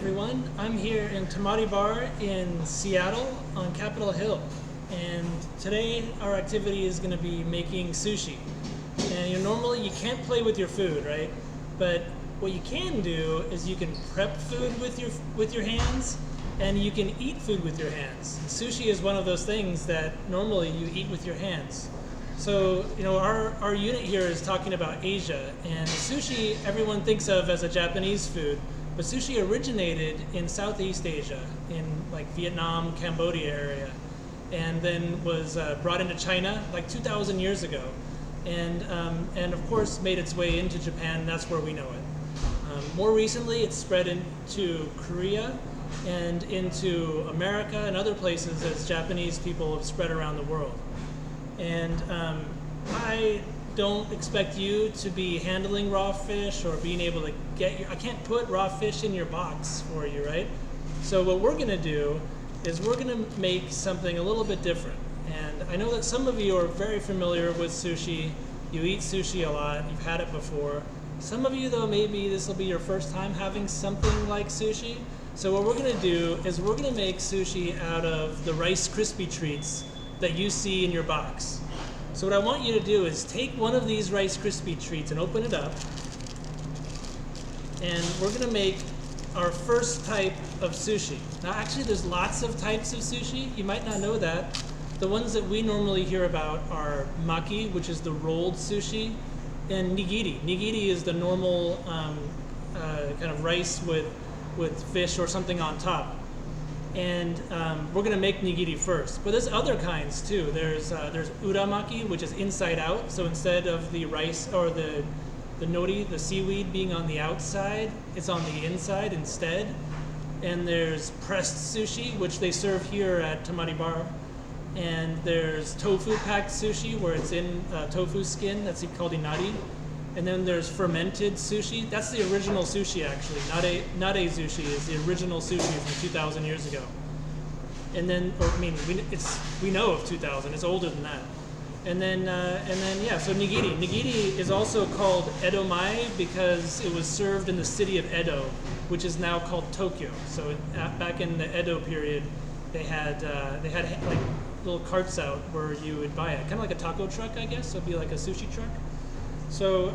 everyone. I'm here in Tamari Bar in Seattle on Capitol Hill. And today our activity is going to be making sushi. And normally you can't play with your food, right? But what you can do is you can prep food with your hands, and you can eat food with your hands. Sushi is one of those things that normally you eat with your hands. So, our unit here is talking about Asia, and sushi everyone thinks of as a Japanese food, but sushi originated in Southeast Asia, in like Vietnam, Cambodia area, and then was brought into China like 2,000 years ago, and of course made its way into Japan. That's where we know it. More recently, it's spread into Korea and into America and other places as Japanese people have spread around the world. And I don't expect you to be handling raw fish or being able to I can't put raw fish in your box for you, right? So what we're gonna do is we're gonna make something a little bit different. And I know that some of you are very familiar with sushi. You eat sushi a lot, you've had it before. Some of you though, maybe this will be your first time having something like sushi. So what we're gonna do is we're gonna make sushi out of the Rice Krispie treats that you see in your box. So what I want you to do is take one of these Rice Krispie treats and open it up. And we're gonna make our first type of sushi. Now actually there's lots of types of sushi. You might not know that. The ones that we normally hear about are maki, which is the rolled sushi, and nigiri. Nigiri is the normal kind of rice with fish or something on top. And we're gonna make nigiri first. But there's other kinds too. There's uramaki, which is inside out. So instead of the rice or the nori, the seaweed being on the outside, it's on the inside instead. And there's pressed sushi, which they serve here at Tamari Bar. And there's tofu packed sushi, where it's in tofu skin, that's called inari. And then there's fermented sushi. That's the original sushi, actually. Nade sushi is the original sushi from 2,000 years ago. And then, we know of 2,000. It's older than that. And then, so nigiri. Nigiri is also called edomai because it was served in the city of Edo, which is now called Tokyo. So back in the Edo period, they had like little carts out where you would buy it, kind of like a taco truck, I guess. So it'd be like a sushi truck. So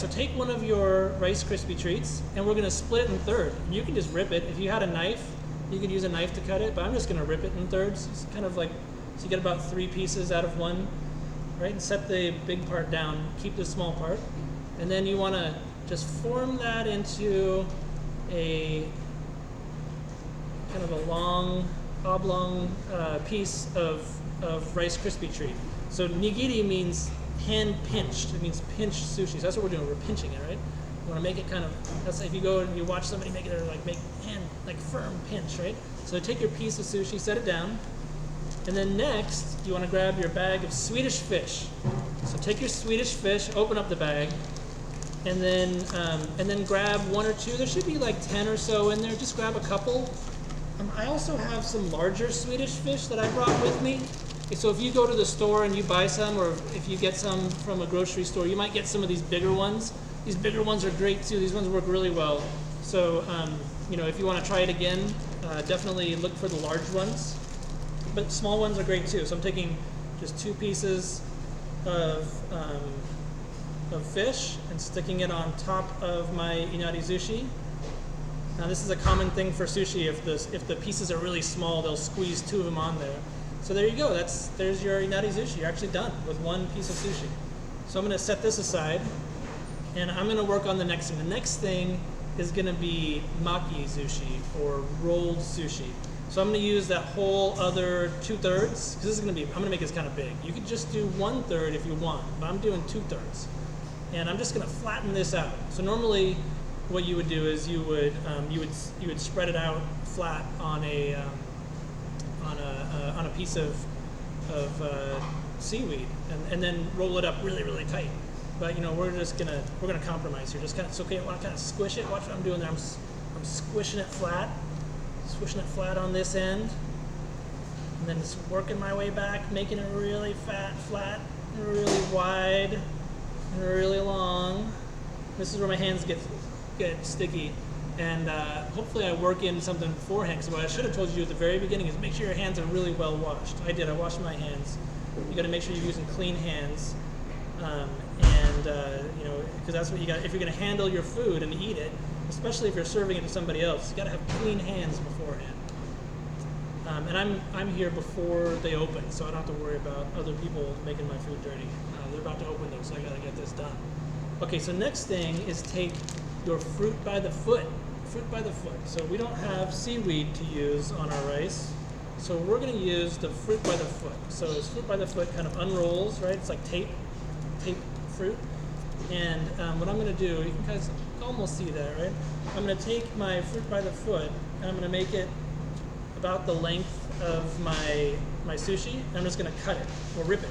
take one of your Rice Krispie treats, and we're gonna split it in third. You can just rip it. If you had a knife, you could use a knife to cut it, but I'm just gonna rip it in thirds. It's kind of like, so you get about 3 pieces out of one, right? And set the big part down, keep the small part. And then you wanna just form that into a kind of a long, oblong piece of Rice Krispie treat. So nigiri means hand pinched. It means pinched sushi. So that's what we're doing. We're pinching it, right? You want to make it kind of. That's if you go and you watch somebody make it, they're like make hand like firm pinch, right? So take your piece of sushi, set it down, and then next you want to grab your bag of Swedish fish. So take your Swedish fish, open up the bag, and then grab 1 or 2. There should be like 10 or so in there. Just grab a couple. I also have some larger Swedish fish that I brought with me. So if you go to the store and you buy some, or if you get some from a grocery store, you might get some of these bigger ones. These bigger ones are great too. These ones work really well. So if you want to try it again, definitely look for the large ones. But small ones are great too. So I'm taking just 2 pieces of fish and sticking it on top of my inari sushi. Now this is a common thing for sushi. If the pieces are really small, they'll squeeze 2 of them on there. So there you go. There's your inari sushi. You're actually done with 1 piece of sushi. So I'm going to set this aside, and I'm going to work on the next thing. The next thing is going to be maki sushi, or rolled sushi. So I'm going to use that whole other 2/3, because I'm going to make this kind of big. You could just do 1/3 if you want, but I'm doing 2/3. And I'm just going to flatten this out. So normally, what you would do is you would spread it out flat on a piece of seaweed, and then roll it up really, really tight. But we're gonna compromise here. Just kind of, it's okay. I want to kind of squish it. Watch what I'm doing there. I'm squishing it flat on this end, and then just working my way back, making it really flat, and really wide, and really long. This is where my hands get sticky. And hopefully I work in something beforehand, because what I should have told you at the very beginning is make sure your hands are really well washed. I did, I washed my hands. You got to make sure you're using clean hands. You know, because that's what you got. If you're going to handle your food and eat it, especially if you're serving it to somebody else, you got to have clean hands beforehand. And I'm here before they open, so I don't have to worry about other people making my food dirty. They're about to open though, so I got to get this done. Okay, so next thing is take your fruit by the foot. Fruit by the foot. So we don't have seaweed to use on our rice, so we're going to use the fruit by the foot. So this fruit by the foot kind of unrolls, right? It's like tape fruit. And what I'm going to do, you can guys almost see that, right? I'm going to take my fruit by the foot and I'm going to make it about the length of my sushi. And I'm just going to cut it or rip it.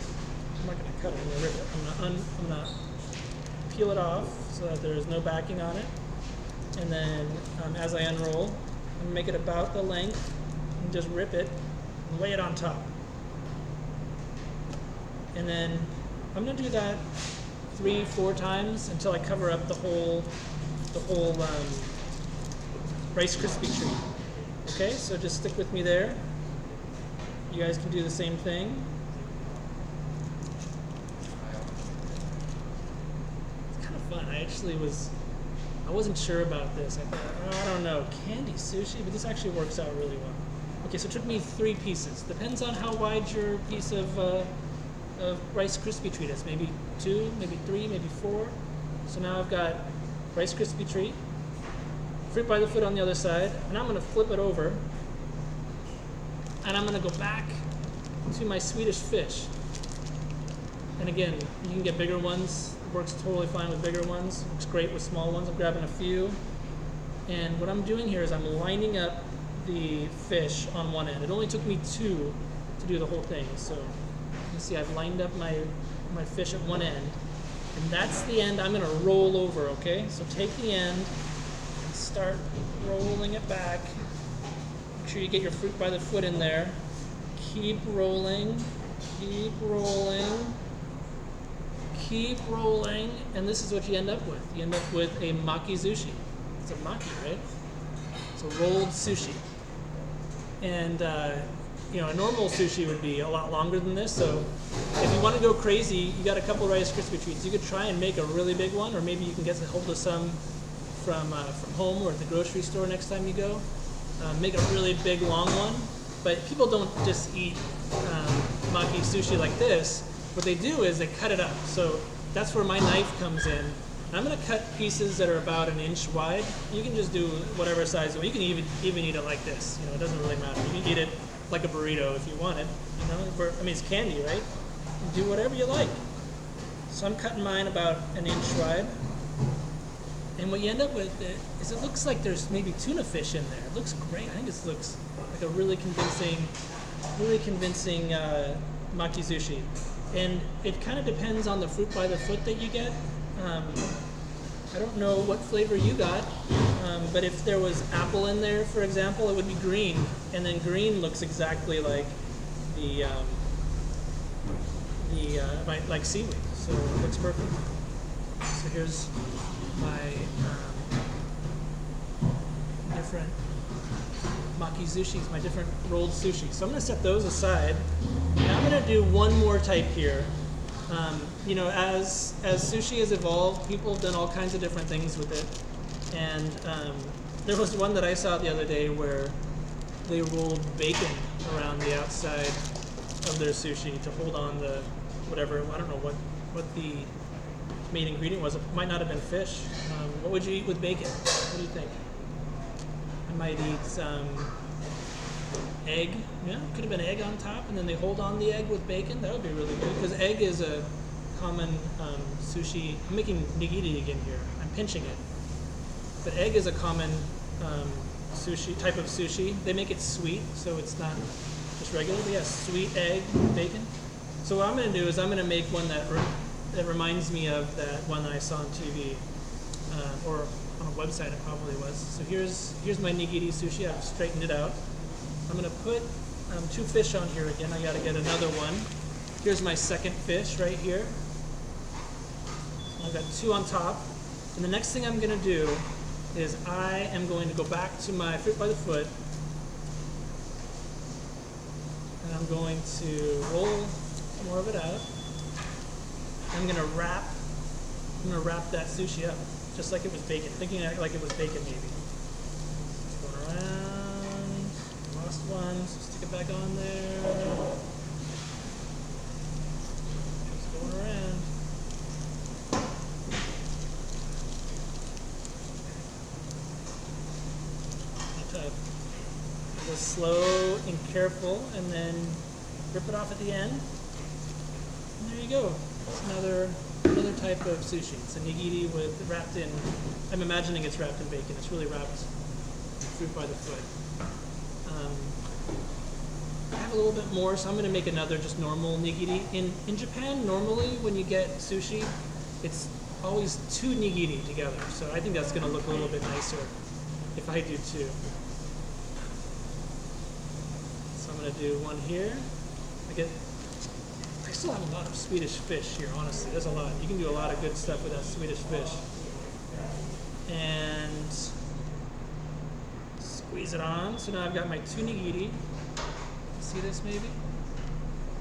I'm not going to cut it. I'm going to rip it. I'm going to peel it off so that there's no backing on it. And then as I unroll, I'm going to make it about the length and just rip it and lay it on top. And then I'm going to do that 3-4 times until I cover up the whole Rice Krispie treat. Okay, so just stick with me there. You guys can do the same thing. It's kind of fun. I wasn't sure about this. I thought, oh, I don't know, candy sushi, but this actually works out really well. Okay, so it took me 3 pieces. Depends on how wide your piece of Rice Krispie treat is. Maybe 2, maybe 3, maybe 4. So now I've got Rice Krispie treat, fruit by the foot on the other side, and I'm going to flip it over, and I'm going to go back to my Swedish fish. And again, you can get bigger ones. It works totally fine with bigger ones. Works great with small ones. I'm grabbing a few. And what I'm doing here is I'm lining up the fish on one end. It only took me 2 to do the whole thing. So you can see I've lined up my fish at one end. And that's the end I'm going to roll over, okay? So take the end and start rolling it back. Make sure you get your fruit by the foot in there. Keep rolling, keep rolling, keep rolling, and this is what you end up with. You end up with a Maki Sushi. It's a maki, right? It's a rolled sushi. And you know, a normal sushi would be a lot longer than this, so if you want to go crazy, you got a couple Rice Krispie treats. You could try and make a really big one, or maybe you can get a hold of some from home or at the grocery store next time you go. Make a really big, long one. But people don't just eat Maki Sushi like this. What they do is they cut it up. So that's where my knife comes in. I'm going to cut pieces that are about 1 inch wide. You can just do whatever size. You can even eat it like this. You know, it doesn't really matter. You can eat it like a burrito if you want it. You know, I mean, it's candy, right? You do whatever you like. So I'm cutting mine about 1 inch wide. And what you end up with is it looks like there's maybe tuna fish in there. It looks great. I think this looks like a really convincing Maki Sushi. And it kind of depends on the fruit by the foot that you get. I don't know what flavor you got, but if there was apple in there, for example, it would be green. And then green looks exactly like like seaweed. So it looks perfect. So here's my different Maki Sushis, my different rolled sushi. So I'm going to set those aside. And I'm going to do one more type here. You know, as sushi has evolved, people have done all kinds of different things with it. And there was one that I saw the other day where they rolled bacon around the outside of their sushi to hold on the whatever, I don't know what the main ingredient was. It might not have been fish. What would you eat with bacon? What do you think? I might eat egg. Yeah, could have been egg on top, and then they hold on the egg with bacon. That would be really good, because egg is a common sushi. I'm making nigiri again here. I'm pinching it. But egg is a common sushi type of sushi. They make it sweet, so it's not just regular. But yeah, sweet egg, bacon. So what I'm going to do is I'm going to make one that reminds me of that one that I saw on TV, or on a website it probably was. So here's my Nigiri Sushi. I've straightened it out. I'm going to put 2 fish on here again. I got to get another one. Here's my second fish right here. I've got 2 on top. And the next thing I'm going to do is I am going to go back to my fruit by the foot, and I'm going to roll more of it out. I'm gonna wrap that sushi up, just like it was bacon, thinking like it was bacon maybe. Just going around, lost one, so stick it back on there. Just going around. Okay. Go slow and careful, and then rip it off at the end. And there you go. It's another type of sushi. It's a nigiri wrapped in, I'm imagining it's wrapped in bacon. It's really wrapped in fruit by the foot. I have a little bit more, so I'm going to make another just normal nigiri. In Japan, normally when you get sushi, it's always 2 nigiri together. So I think that's going to look a little bit nicer if I do 2. So I'm going to do one here. I still have a lot of Swedish fish here, honestly. There's a lot. You can do a lot of good stuff with that Swedish fish. And squeeze it on. So now I've got my 2 nigiri. See this maybe?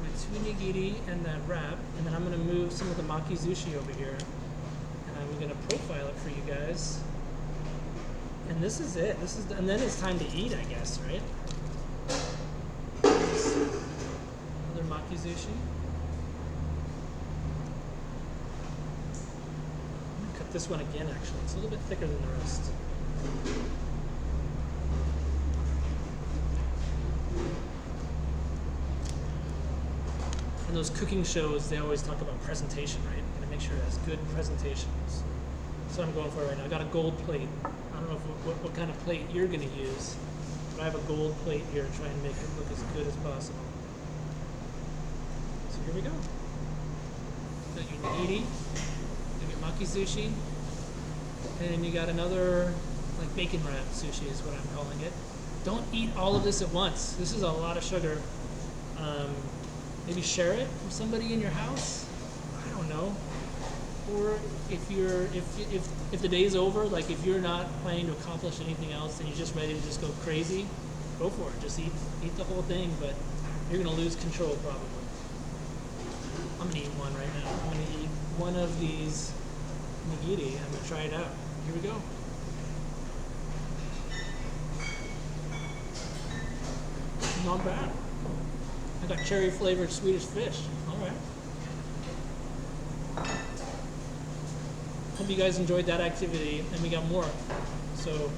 My 2 nigiri and that wrap. And then I'm going to move some of the Maki Sushi over here. And I'm going to profile it for you guys. And this is it. And then it's time to eat, I guess, right? Another Maki Sushi. This one again, actually. It's a little bit thicker than the rest. In those cooking shows, they always talk about presentation, right? You gotta make sure it has good presentations. That's what I'm going for right now. I got a gold plate. I don't know what kind of plate you're gonna use, but I have a gold plate here to try and make it look as good as possible. So here we go. Got your nigiri. Maki sushi, and you got another like bacon wrap sushi is what I'm calling it. Don't eat all of this at once. This is a lot of sugar. Maybe share it with somebody in your house. I don't know. Or if the day's over, like if you're not planning to accomplish anything else and you're just ready to just go crazy, go for it. Just eat the whole thing, but you're gonna lose control probably. I'm gonna eat one right now. I'm gonna eat one of these nigiri. I'm going to try it out. Here we go. Not bad. I got cherry flavored Swedish fish. Alright. Hope you guys enjoyed that activity, and we got more. So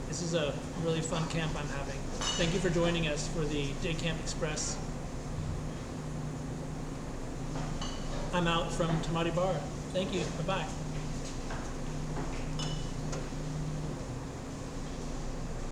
this is a really fun camp I'm having. Thank you for joining us for the Day Camp Express. I'm out from Tamari Bar. Thank you. Bye-bye.